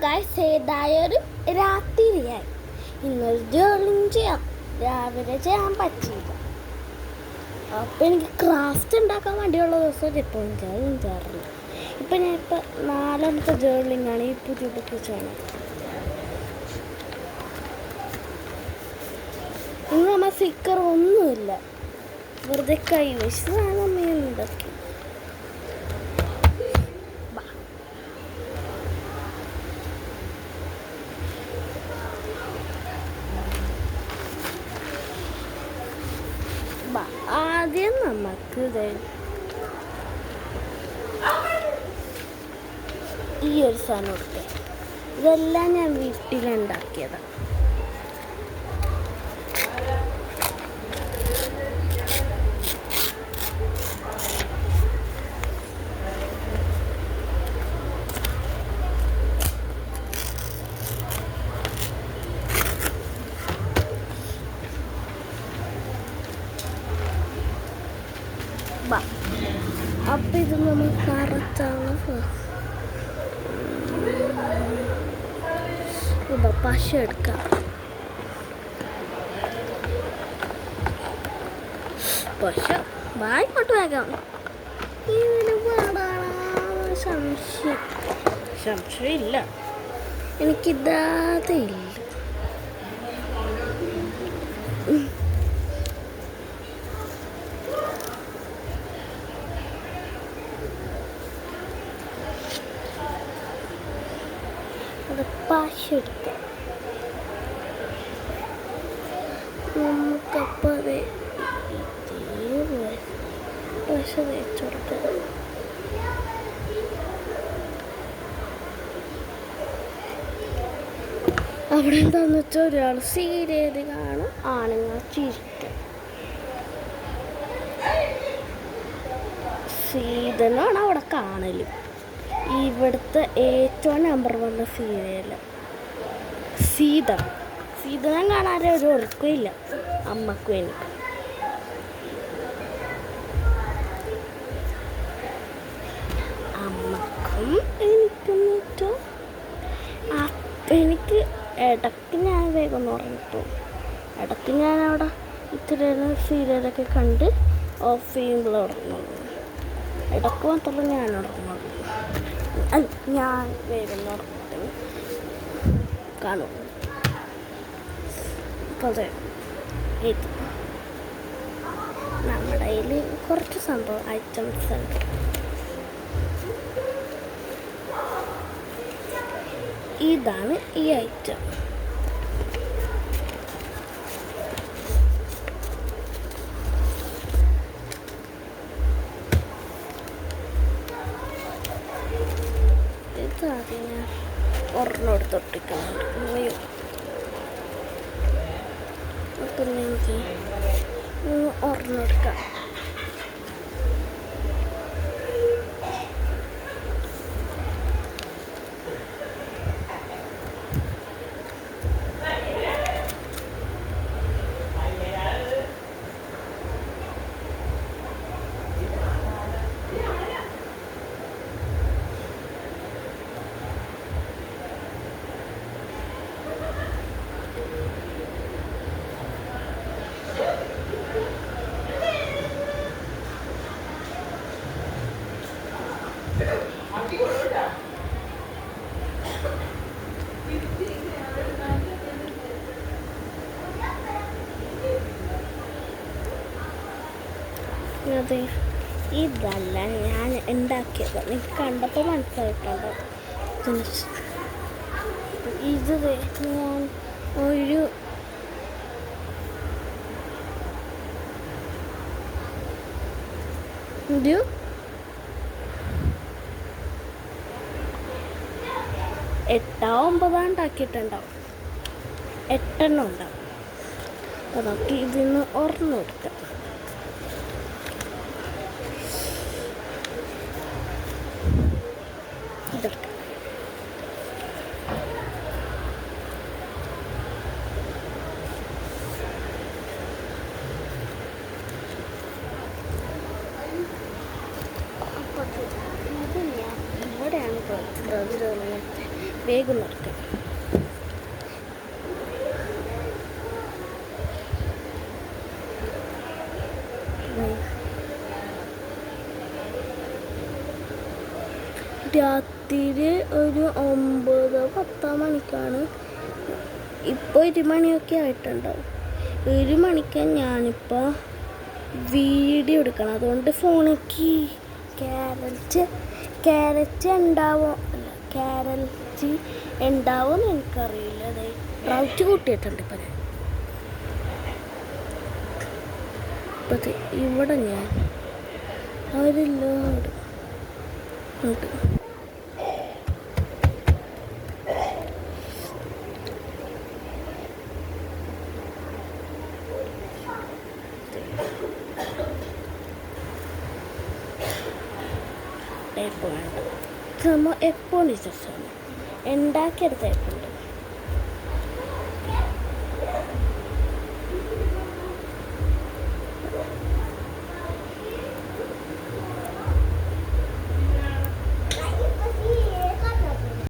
Guys, ഏതായൊരു രാത്രിയായി. ഇന്നൊരു ജേർണിങ് ചെയ്യാം. രാവിലെ ചെയ്യാൻ പറ്റിയില്ല. അപ്പം എനിക്ക് ക്രാഫ്റ്റ് ഉണ്ടാക്കാൻ വേണ്ടിയുള്ള ദിവസം എപ്പോഴും ചെയ്യാറില്ല. ഇപ്പം ഞാനിപ്പോൾ 4ാമത്തെ ജേർണിങ്ങാണ് ഈ പുതിയ ബുക്ക് ചെയ്യണത്. ഇന്ന് നമ്മൾ സ്റ്റിക്കർ ഒന്നുമില്ല, വെറുതെ കൈ വെച്ച് നമ്മൾ ഉണ്ടാക്കി. ആദ്യം നമുക്ക് ഈ ഒരു സാധനം കൊടുക്കാം. ഇതെല്ലാം ഞാൻ വീട്ടിലുണ്ടാക്കിയതാണ്. അപ്പം ഇത് നമ്മൾ കറക്റ്റാണ്. പശ എടുക്കാം. പശ വായിക്കോട്ട് വേഗം. ഇതിന് പാടാണ്. സംശയമില്ല, എനിക്കിതാതെ ഇല്ല. പശ എടുക്കാം. നമുക്കപ്പോൾ ഇതേപോലെ പശ തേച്ച് കൊടുക്കാം. അവിടെ എന്താണെന്ന് വെച്ചാൽ ഒരാൾ സീരിയൽ കാണും, ആണുങ്ങൾ ചിരിക്കും. സീതനാണ് അവിടെ കാണലും. ഇവിടുത്തെ ഏറ്റവും നമ്പർ 1 സീരിയൽ സീതനെ കാണാതെ ഒരു ഉറക്കമില്ല അമ്മക്കും എനിക്ക്. അമ്മക്കും എനിക്കും എനിക്ക് ഇടയ്ക്ക് ഞാൻ വേഗം ഉറങ്ങിപ്പോവും. ഇടയ്ക്ക് ഞാൻ അവിടെ ഇത്തിരി സീരിയലൊക്കെ കണ്ട് ഓഫ് ചെയ്യുമ്പോൾ ഉറങ്ങുള്ളൂ. ഇടയ്ക്ക് മാത്രമല്ല ഞാൻ ഉറങ്ങുള്ളൂ. ഞാൻ വേഗം ഉറങ്ങിട്ട് കാണുള്ളൂ. അപ്പോൾ അതെ, ഇത് നമ്മുടെ കയ്യിൽ കുറച്ച് സംഭവം ഐറ്റംസ് ഉണ്ട്. ഇതാണ് ഈ ഐറ്റം. ഇതാദ്യം ഞാൻ ഒരെണ്ണം എടുത്തൊട്ടിക്കുന്നുണ്ട്. അപ്പം എനിക്ക് ഒരെണ്ണം എടുക്കാം. അതെ, ഇതല്ല ഞാൻ ഉണ്ടാക്കിയത്. എനിക്ക് കണ്ടപ്പോൾ മനസ്സിലായിട്ടുണ്ടോ? ഇത് ഞാൻ ഒരു ഒരു 8-9 ഉണ്ടാക്കിയിട്ടുണ്ടാവും. 8 എണ്ണം ഉണ്ടാവും. അതൊക്കെ ഇതിന്ന് ഒരെണ്ണം എടുക്കാം. ഇതെടുക്കാം. അപ്പോൾ ഇത് ഞാൻ ഇവിടെയാണ് ബ്രദർ വേഗം നടക്കാം. രാത്രി ഒരു 9-10 മണിക്കാണ്. ഇപ്പോൾ 1 മണിയൊക്കെ ആയിട്ടുണ്ടാവും. 1 മണിക്ക് ഞാനിപ്പോൾ വീഡിയോ എടുക്കണം. അതുകൊണ്ട് ഫോണിലേക്ക് ക്യാരറ്റ് ഉണ്ടാവുമെന്ന് എനിക്കറിയില്ല. അതെ റൗറ്റ് കൂട്ടിയിട്ടുണ്ട് ഇപ്പം. ഇപ്പത്തെ ഇവിടെ ഞാൻ അവരില്ലോട് ടേപ്പ് വേണ്ട. നമ്മൾ എപ്പോൾ ഉണ്ടാക്കിയെടുത്ത ടേപ്പ്